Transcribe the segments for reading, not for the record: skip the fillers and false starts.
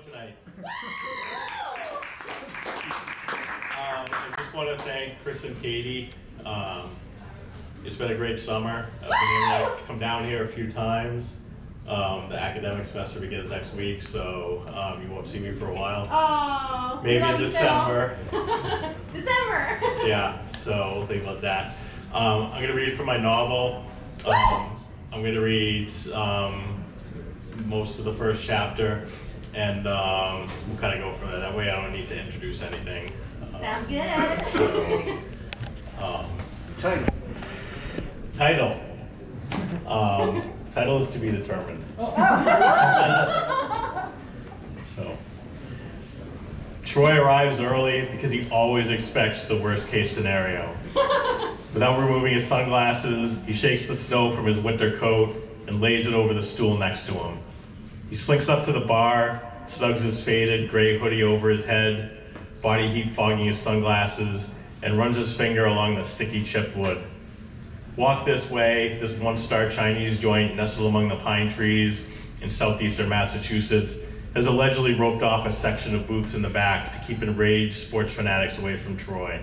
tonight. I just want to thank Chris and Katie. It's been a great summer. I've been able to come down here a few times. The academic semester begins next week, so you won't see me for a while. Oh, maybe in December. December. Yeah, so we'll think about that. I'm going to read from my novel. I'm going to read most of the first chapter, and we'll kind of go from there. That way I don't need to introduce anything. Sounds good. So, Title. Title is to be determined. So, Troy arrives early because he always expects the worst case scenario. Without removing his sunglasses, he shakes the snow from his winter coat and lays it over the stool next to him. He slinks up to the bar, snugs his faded gray hoodie over his head, body heat fogging his sunglasses, and runs his finger along the sticky chipped wood. Walk This Way, this one-star Chinese joint nestled among the pine trees in southeastern Massachusetts, has allegedly roped off a section of booths in the back to keep enraged sports fanatics away from Troy.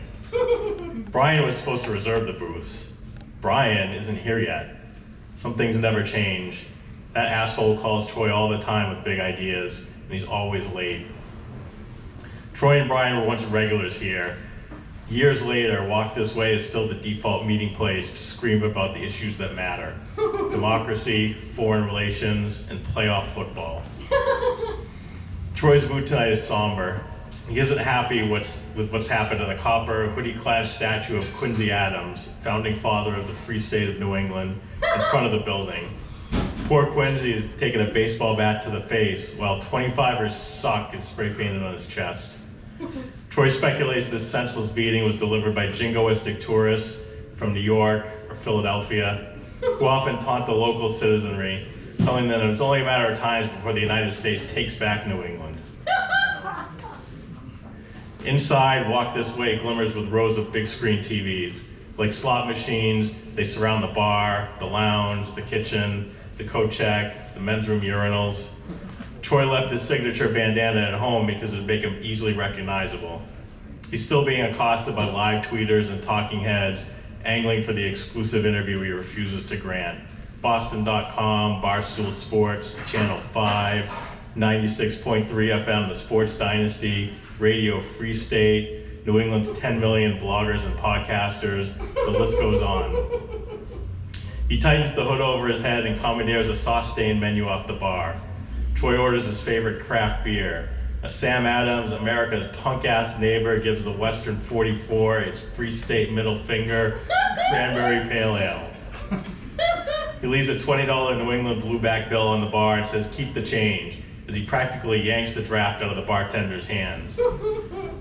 Brian was supposed to reserve the booths. Brian isn't here yet. Some things never change. That asshole calls Troy all the time with big ideas, and he's always late. Troy and Brian were once regulars here. Years later, Walk This Way is still the default meeting place to scream about the issues that matter. Democracy, foreign relations, and playoff football. Troy's mood tonight is somber. He isn't happy with what's happened to the copper, hoodie-clad statue of Quincy Adams, founding father of the free state of New England, in front of the building. Poor Quincy is taking a baseball bat to the face, while 25ers suck is spray painted on his chest. Troy speculates this senseless beating was delivered by jingoistic tourists from New York or Philadelphia, who often taunt the local citizenry, telling them it's only a matter of time before the United States takes back New England. Inside, Walk This Way glimmers with rows of big screen TVs. Like slot machines, they surround the bar, the lounge, the kitchen, the coat check, the men's room urinals. Troy left his signature bandana at home because it would make him easily recognizable. He's still being accosted by live tweeters and talking heads, angling for the exclusive interview he refuses to grant. Boston.com, Barstool Sports, Channel 5, 96.3 FM, The Sports Dynasty, Radio Free State, New England's 10 million bloggers and podcasters, the list goes on. He tightens the hood over his head and commandeers a sauce-stained menu off the bar. Troy orders his favorite craft beer. A Sam Adams, America's punk-ass neighbor, gives the Western 44 its Free State middle finger, cranberry pale ale. He leaves a $20 New England blueback bill on the bar and says, "Keep the change," as he practically yanks the draft out of the bartender's hands.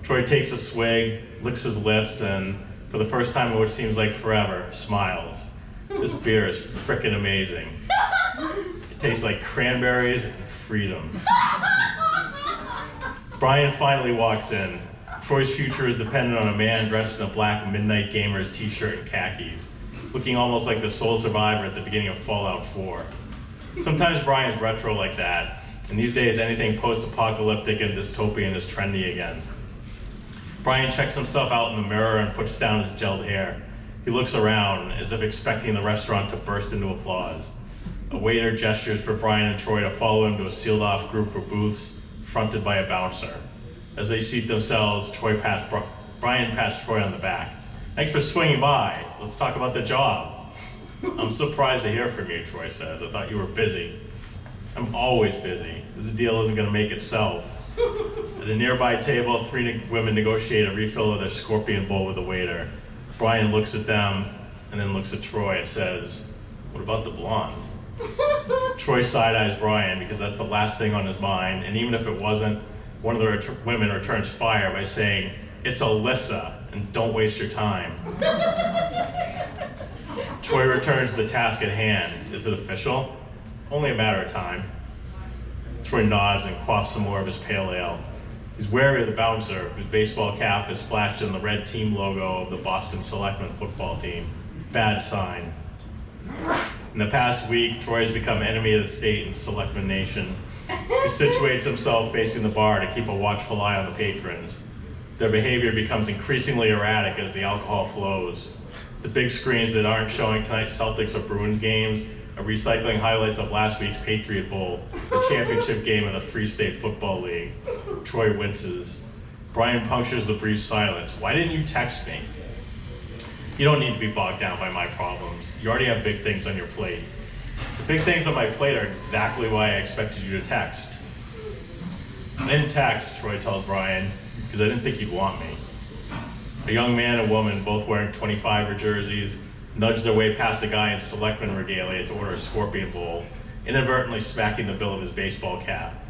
Troy takes a swig, licks his lips, and for the first time in what seems like forever, smiles. This beer is frickin' amazing. It tastes like cranberries and freedom. Brian finally walks in. Troy's future is dependent on a man dressed in a black Midnight Gamers t-shirt and khakis, looking almost like the sole survivor at the beginning of Fallout 4. Sometimes Brian's retro like that, and these days anything post-apocalyptic and dystopian is trendy again. Brian checks himself out in the mirror and puts down his gelled hair. He looks around as if expecting the restaurant to burst into applause. A waiter gestures for Brian and Troy to follow him to a sealed-off group of booths fronted by a bouncer. As they seat themselves, Brian pats Troy on the back. "Thanks for swinging by. Let's talk about the job." "I'm surprised to hear from you," Troy says. "I thought you were busy." "I'm always busy. This deal isn't going to make itself." At a nearby table, three women negotiate a refill of their Scorpion Bowl with the waiter. Brian looks at them and then looks at Troy and says, "What about the blonde?" Troy side-eyes Brian because that's the last thing on his mind, and even if it wasn't, one of the women returns fire by saying, "It's Alyssa, and don't waste your time." Troy returns to the task at hand. "Is it official?" "Only a matter of time." Troy nods and quaffs some more of his pale ale. He's wary of the bouncer, whose baseball cap is splashed in the red team logo of the Boston Selectmen football team. Bad sign. In the past week, Troy has become enemy of the state and Selectman Nation. He situates himself facing the bar to keep a watchful eye on the patrons. Their behavior becomes increasingly erratic as the alcohol flows. The big screens that aren't showing tonight's Celtics or Bruins games are recycling highlights of last week's Patriot Bowl, the championship game of the Free State Football League. Troy winces. Brian punctures the brief silence. Why didn't you text me? You don't need to be bogged down by my problems. You already have big things on your plate. The big things on my plate are exactly why I expected you to text. I didn't text, Troy tells Brian, because I didn't think you'd want me. A young man and woman, both wearing 25er jerseys, nudged their way past the guy in selectman regalia to order a Scorpion Bowl, inadvertently smacking the bill of his baseball cap.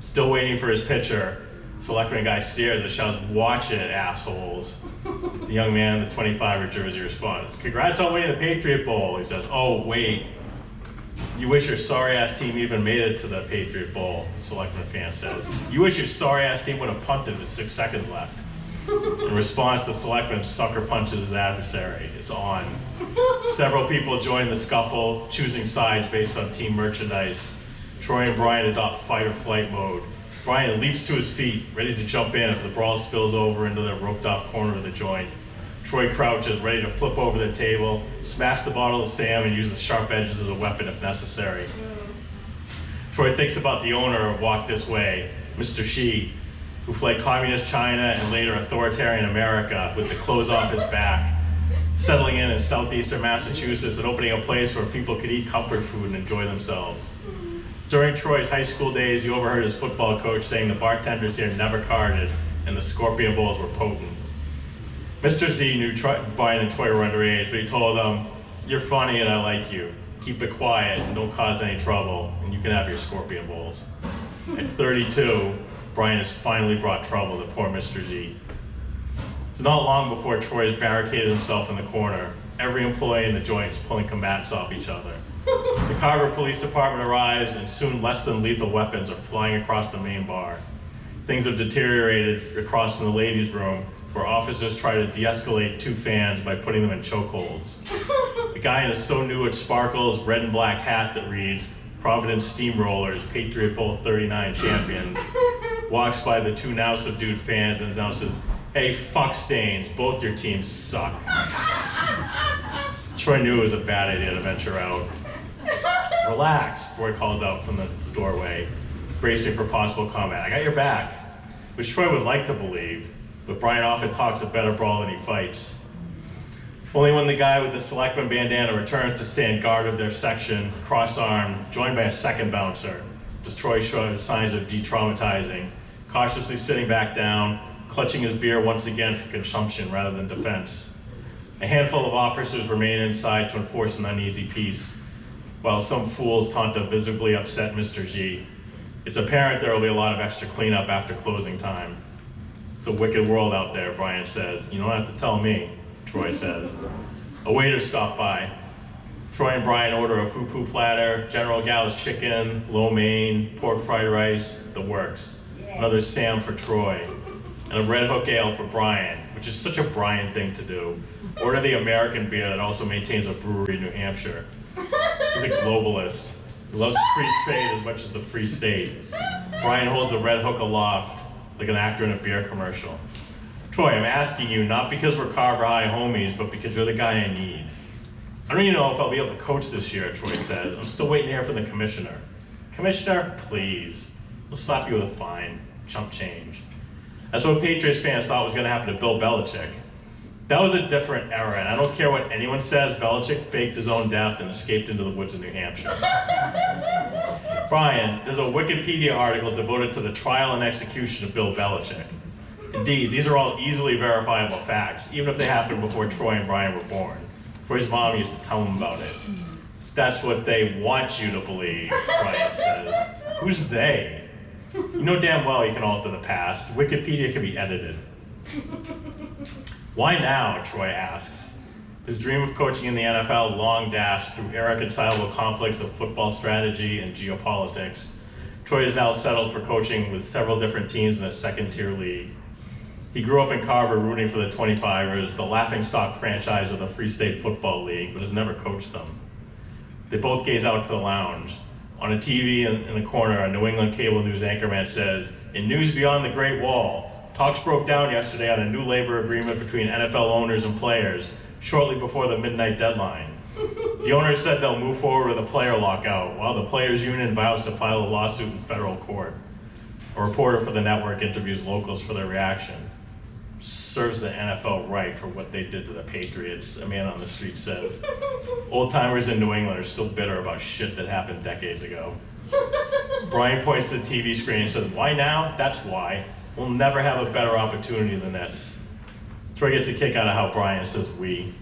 Still waiting for his pitcher, selectman guy stares and shouts, "Watch it, assholes." The young man in the 25er jersey responds, "Congrats on winning the Patriot Bowl." He says, "Oh, wait. You wish your sorry-ass team even made it to the Patriot Bowl," the selectman fan says. "You wish your sorry-ass team would have punted with 6 seconds left." In response, the selectman sucker punches his adversary. It's on. Several people join the scuffle, choosing sides based on team merchandise. Troy and Brian adopt fight or flight mode. Brian leaps to his feet, ready to jump in if the brawl spills over into the roped-off corner of the joint. Troy crouches, ready to flip over the table, smash the bottle of Sam, and use the sharp edges as a weapon if necessary. Troy thinks about the owner of Walk This Way, Mr. Shi, who fled communist China and later authoritarian America with the clothes off his back, settling in southeastern Massachusetts and opening a place where people could eat comfort food and enjoy themselves. During Troy's high school days, he overheard his football coach saying the bartenders here never carded and the Scorpion Bowls were potent. Mr. Z knew Brian and Troy were underage, but he told them, "You're funny and I like you. Keep it quiet and don't cause any trouble, and you can have your Scorpion Bowls." At 32, Brian has finally brought trouble to poor Mr. Z. It's not long before Troy has barricaded himself in the corner. Every employee in the joint is pulling combatants off each other. The Carver Police Department arrives, and soon less than lethal weapons are flying across the main bar. Things have deteriorated across from the ladies' room, where officers try to de-escalate 2 fans by putting them in chokeholds. A guy in a So New It Sparkles red and black hat that reads, "Providence Steamrollers, Patriot Bowl 39 champions," walks by the 2 now subdued fans and announces, "Hey, fuck stains, both your teams suck." Troy knew it was a bad idea to venture out. "Relax," Troy calls out from the doorway, bracing for possible combat. "I got your back," which Troy would like to believe, but Brian often talks a better brawl than he fights. Only when the guy with the selectman bandana returns to stand guard of their section, cross-armed, joined by a second bouncer, does Troy show signs of de-traumatizing, cautiously sitting back down, clutching his beer once again for consumption rather than defense. A handful of officers remain inside to enforce an uneasy peace, while some fools taunt a visibly upset Mr. G. It's apparent there will be a lot of extra cleanup after closing time. "It's a wicked world out there," Brian says. "You don't have to tell me," Troy says. A waiter stopped by. Troy and Brian order a poo-poo platter, General Gal's chicken, lo mein, pork fried rice, the works. Another Sam for Troy, and a Red Hook ale for Brian, which is such a Brian thing to do. Order the American beer that also maintains a brewery in New Hampshire. He's a globalist. He loves free trade as much as the Free State. Brian holds the Red Hook aloft like an actor in a beer commercial. "Troy, I'm asking you not because we're Carver High homies, but because you're the guy I need." "I don't even know if I'll be able to coach this year," Troy says. "I'm still waiting to hear from the commissioner." "Commissioner, please. We'll slap you with a fine. Chump change." That's what Patriots fans thought was going to happen to Bill Belichick. That was a different era, and I don't care what anyone says, Belichick faked his own death and escaped into the woods of New Hampshire. Brian, there's a Wikipedia article devoted to the trial and execution of Bill Belichick. Indeed, these are all easily verifiable facts, even if they happened before Troy and Brian were born. Troy's mom used to tell him about it. "That's what they want you to believe," Brian says. "Who's they?" "You know damn well you can alter the past. Wikipedia can be edited." "Why now?" Troy asks. His dream of coaching in the NFL long dashed through irreconcilable conflicts of football strategy and geopolitics. Troy is now settled for coaching with several different teams in a second-tier league. He grew up in Carver rooting for the 25ers, the laughingstock franchise of the Free State Football League, but has never coached them. They both gaze out to the lounge. On a TV in the corner, a New England cable news anchorman says, "In news beyond the Great Wall, talks broke down yesterday on a new labor agreement between NFL owners and players shortly before the midnight deadline. The owners said they'll move forward with a player lockout, while the players' union vows to file a lawsuit in federal court." A reporter for the network interviews locals for their reaction. Serves the NFL right for what they did to the Patriots, a man on the street says. Old timers in New England are still bitter about shit that happened decades ago. Brian points to the TV screen and says, "Why now? That's why. We'll never have a better opportunity than this." Troy gets a kick out of how Brian says we.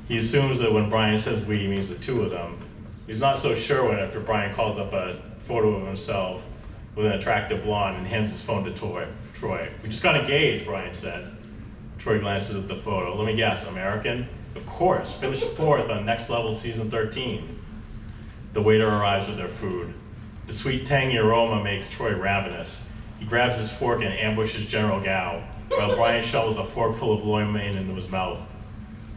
He assumes that when Brian says we, he means the two of them. He's not so sure when after Brian calls up a photo of himself with an attractive blonde and hands his phone to Troy. "We just got engaged," Brian said. Troy glances at the photo. "Let me guess, American?" "Of course, finished 4th on Next Level Season 13. The waiter arrives with their food. The sweet tangy aroma makes Troy ravenous. He grabs his fork and ambushes General Gao, while Brian shovels a forkful of loin main into his mouth.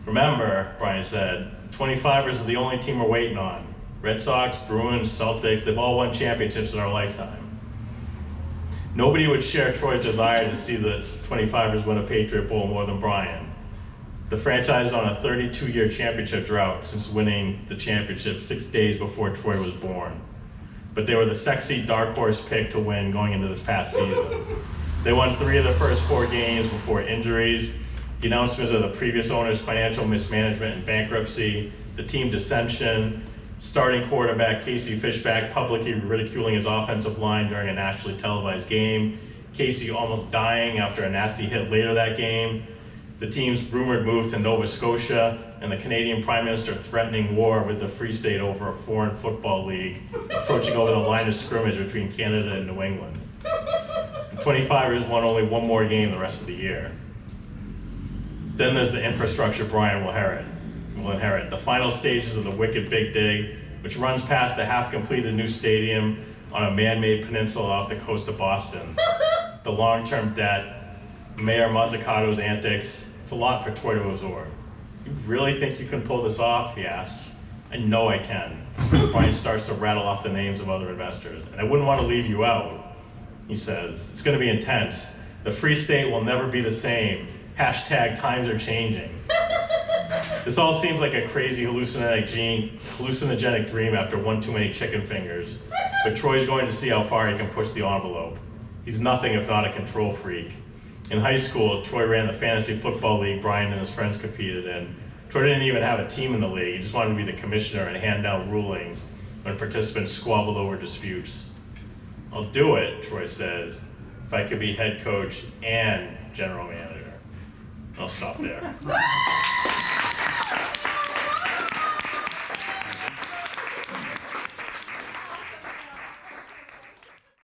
"Remember," Brian said, "25ers are the only team we're waiting on. Red Sox, Bruins, Celtics, they've all won championships in our lifetime." Nobody would share Troy's desire to see the 25ers win a Patriot Bowl more than Brian. The franchise is on a 32-year championship drought since winning the championship 6 days before Troy was born. But they were the sexy dark horse pick to win going into this past season. They won 3 of the first 4 games before injuries, the announcements of the previous owner's financial mismanagement and bankruptcy, the team dissension, starting quarterback Casey Fishback publicly ridiculing his offensive line during a nationally televised game, Casey almost dying after a nasty hit later that game, the team's rumored move to Nova Scotia, and the Canadian Prime Minister threatening war with the Free State over a foreign football league approaching over the line of scrimmage between Canada and New England. The 25ers won only 1 more game the rest of the year. Then there's the infrastructure Brian will inherit. The final stages of the Wicked Big Dig, which runs past the half-completed new stadium on a man-made peninsula off the coast of Boston. The long-term debt, Mayor Mazzicato's antics, it's a lot for Troy to absorb. "You really think you can pull this off?" he asks. "I know I can." Brian starts to rattle off the names of other investors. "And I wouldn't want to leave you out," he says. "It's going to be intense. The Free State will never be the same. Hashtag times are changing." This all seems like a crazy hallucinogenic dream after one too many chicken fingers, but Troy's going to see how far he can push the envelope. He's nothing if not a control freak. In high school, Troy ran the fantasy football league Brian and his friends competed in. Troy didn't even have a team in the league. He just wanted to be the commissioner and hand down rulings when participants squabbled over disputes. "I'll do it," Troy says, "if I could be head coach and general manager." I'll stop there.